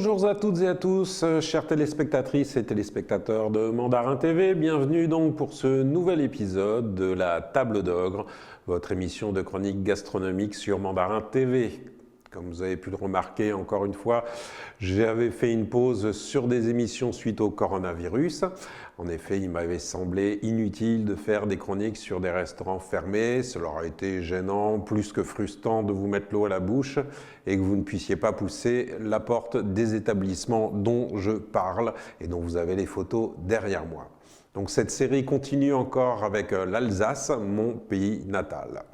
Bonjour à toutes et à tous, chères téléspectatrices et téléspectateurs de Mandarin TV. Bienvenue donc pour ce nouvel épisode de la Table d'Ogre, votre émission de chronique gastronomique sur Mandarin TV. Comme vous avez pu le remarquer, encore une fois, j'avais fait une pause sur des émissions suite au coronavirus. En effet, il m'avait semblé inutile de faire des chroniques sur des restaurants fermés. Cela aurait été gênant, plus que frustrant de vous mettre l'eau à la bouche et que vous ne puissiez pas pousser la porte des établissements dont je parle et dont vous avez les photos derrière moi. Donc cette série continue encore avec l'Alsace, mon pays natal.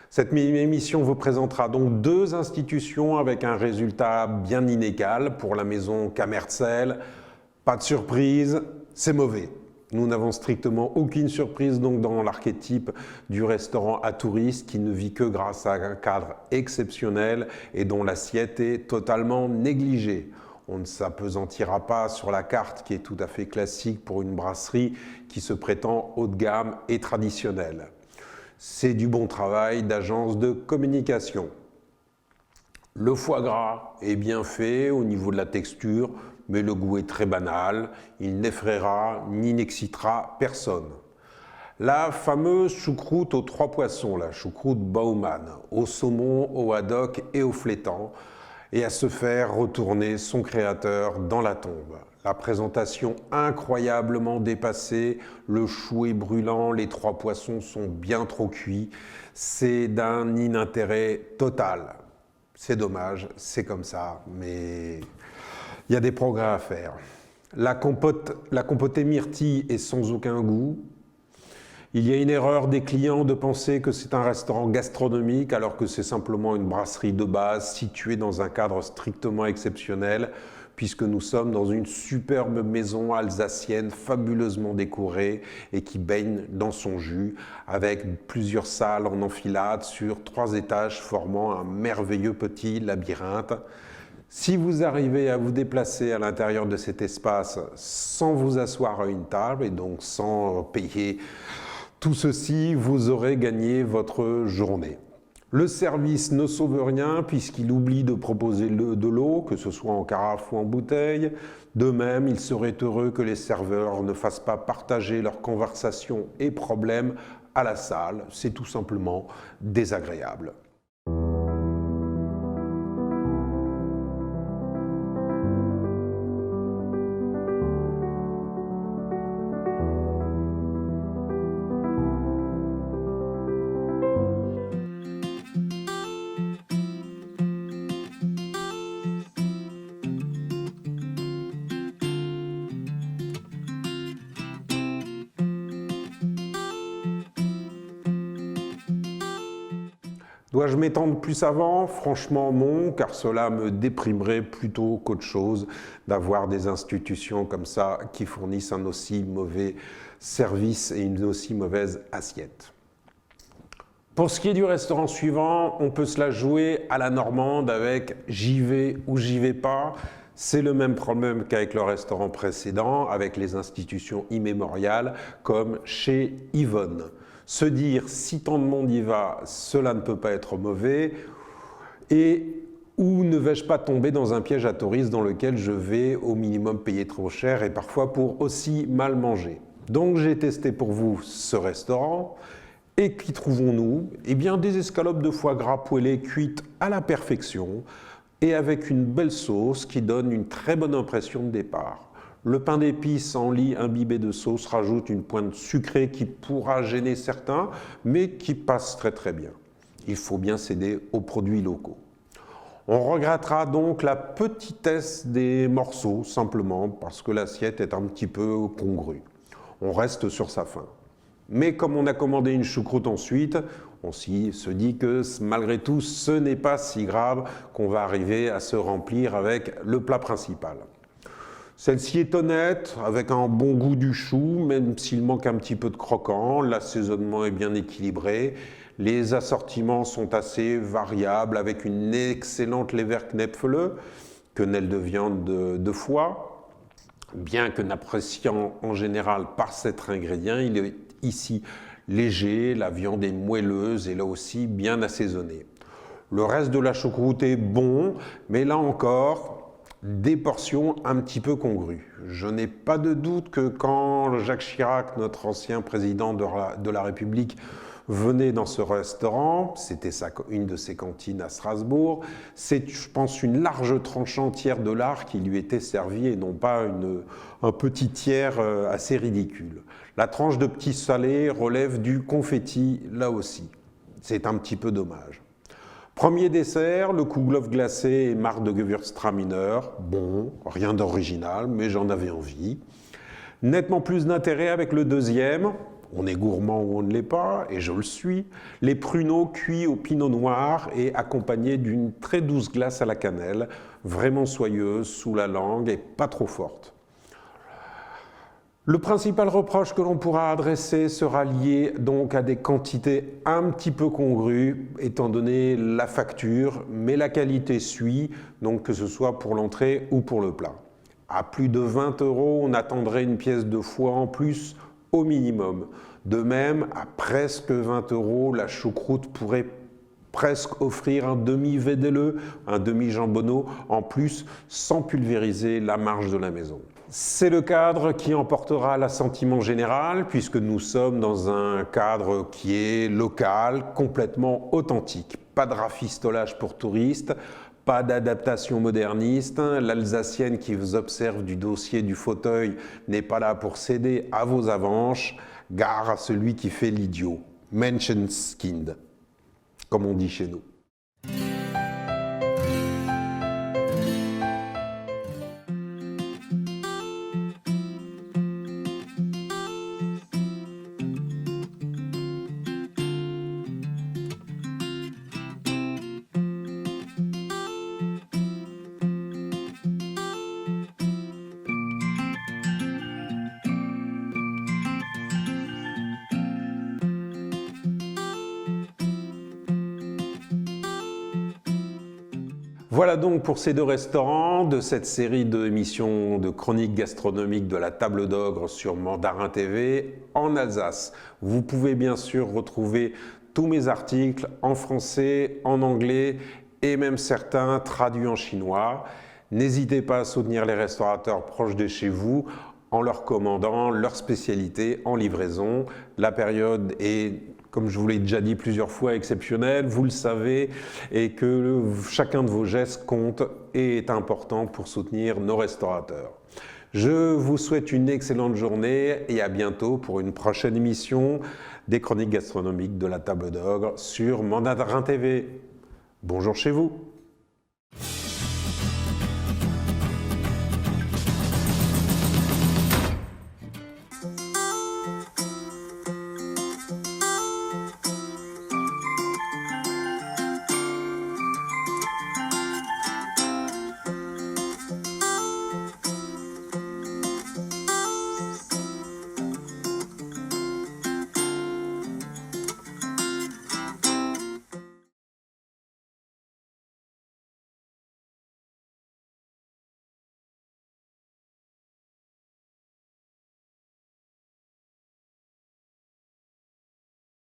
Cette émission vous présentera donc deux institutions avec un résultat bien inégal. Pour la maison Cammerzel, pas de surprise, c'est mauvais. Nous n'avons strictement aucune surprise donc dans l'archétype du restaurant à touristes qui ne vit que grâce à un cadre exceptionnel et dont l'assiette est totalement négligée. On ne s'apesantira pas sur la carte qui est tout à fait classique pour une brasserie qui se prétend haut de gamme et traditionnelle. C'est du bon travail d'agence de communication. Le foie gras est bien fait au niveau de la texture, mais le goût est très banal. Il n'effraiera ni n'excitera personne. La fameuse choucroute aux 3 poissons, la choucroute Baumann, au saumon, au haddock et au flétan, et à se faire retourner son créateur dans la tombe. La présentation incroyablement dépassée, le chou est brûlant, les 3 poissons sont bien trop cuits. C'est d'un inintérêt total. C'est dommage, c'est comme ça, mais il y a des progrès à faire. La compotée myrtille est sans aucun goût. Il y a une erreur des clients de penser que c'est un restaurant gastronomique alors que c'est simplement une brasserie de base située dans un cadre strictement exceptionnel puisque nous sommes dans une superbe maison alsacienne fabuleusement décorée et qui baigne dans son jus avec plusieurs salles en enfilade sur 3 étages formant un merveilleux petit labyrinthe. Si vous arrivez à vous déplacer à l'intérieur de cet espace sans vous asseoir à une table et donc sans payer tout ceci, vous aurez gagné votre journée. Le service ne sauve rien puisqu'il oublie de proposer de l'eau, que ce soit en carafe ou en bouteille. De même, il serait heureux que les serveurs ne fassent pas partager leurs conversations et problèmes à la salle. C'est tout simplement désagréable. Dois-je m'étendre plus avant? Franchement non, car cela me déprimerait plutôt qu'autre chose d'avoir des institutions comme ça qui fournissent un aussi mauvais service et une aussi mauvaise assiette. Pour ce qui est du restaurant suivant, on peut se la jouer à la normande avec j'y vais ou j'y vais pas. C'est le même problème qu'avec le restaurant précédent, avec les institutions immémoriales comme chez Yvonne. Se dire si tant de monde y va, cela ne peut pas être mauvais, et où ne vais-je pas tomber dans un piège à touristes dans lequel je vais au minimum payer trop cher et parfois pour aussi mal manger. Donc j'ai testé pour vous ce restaurant, et qu'y trouvons-nous? Eh bien des escalopes de foie gras poêlées cuites à la perfection et avec une belle sauce qui donne une très bonne impression de départ. Le pain d'épices en lit imbibé de sauce rajoute une pointe sucrée qui pourra gêner certains, mais qui passe très très bien. Il faut bien céder aux produits locaux. On regrettera donc la petitesse des morceaux, simplement parce que l'assiette est un petit peu congrue. On reste sur sa faim. Mais comme on a commandé une choucroute ensuite, on se dit que malgré tout, ce n'est pas si grave qu'on va arriver à se remplir avec le plat principal. Celle-ci est honnête, avec un bon goût du chou, même s'il manque un petit peu de croquant. L'assaisonnement est bien équilibré. Les assortiments sont assez variables, avec une excellente Leberknäpfle, quenelle de viande de foie. Bien que n'appréciant en général par cet ingrédient, il est ici léger, la viande est moelleuse et là aussi bien assaisonnée. Le reste de la choucroute est bon, mais là encore, des portions un petit peu congrues. Je n'ai pas de doute que quand Jacques Chirac, notre ancien président de la République, venait dans ce restaurant, c'était une de ses cantines à Strasbourg, c'est, je pense, une large tranche entière de lard qui lui était servie et non pas un petit tiers assez ridicule. La tranche de petit salé relève du confetti, là aussi. C'est un petit peu dommage. Premier dessert, le Kouglof glacé et marc de Gewürztraminer. Bon, rien d'original, mais j'en avais envie. Nettement plus d'intérêt avec le deuxième. On est gourmand ou on ne l'est pas, et je le suis. Les pruneaux cuits au pinot noir et accompagnés d'une très douce glace à la cannelle, vraiment soyeuse, sous la langue et pas trop forte. Le principal reproche que l'on pourra adresser sera lié donc à des quantités un petit peu congrues, étant donné la facture, mais la qualité suit, donc que ce soit pour l'entrée ou pour le plat. À plus de 20 €, on attendrait une pièce de foie en plus, au minimum. De même, à presque 20 €, la choucroute pourrait presque offrir un demi-védelleux, un demi-jambonneau en plus, sans pulvériser la marge de la maison. C'est le cadre qui emportera l'assentiment général, puisque nous sommes dans un cadre qui est local, complètement authentique. Pas de rafistolage pour touristes, pas d'adaptation moderniste. L'Alsacienne qui vous observe du dossier du fauteuil n'est pas là pour céder à vos avanches. Gare à celui qui fait l'idiot. Menschenskind, comme on dit chez nous. Voilà donc pour ces deux restaurants de cette série d'émissions de chroniques gastronomiques de la Table d'Ogre sur Mandarin TV en Alsace. Vous pouvez bien sûr retrouver tous mes articles en français, en anglais et même certains traduits en chinois. N'hésitez pas à soutenir les restaurateurs proches de chez vous en leur commandant leur spécialité en livraison. La période est, comme je vous l'ai déjà dit plusieurs fois, exceptionnelle, vous le savez, et que chacun de vos gestes compte et est important pour soutenir nos restaurateurs. Je vous souhaite une excellente journée et à bientôt pour une prochaine émission des chroniques gastronomiques de la Table d'Ogre sur Mandarin TV. Bonjour chez vous.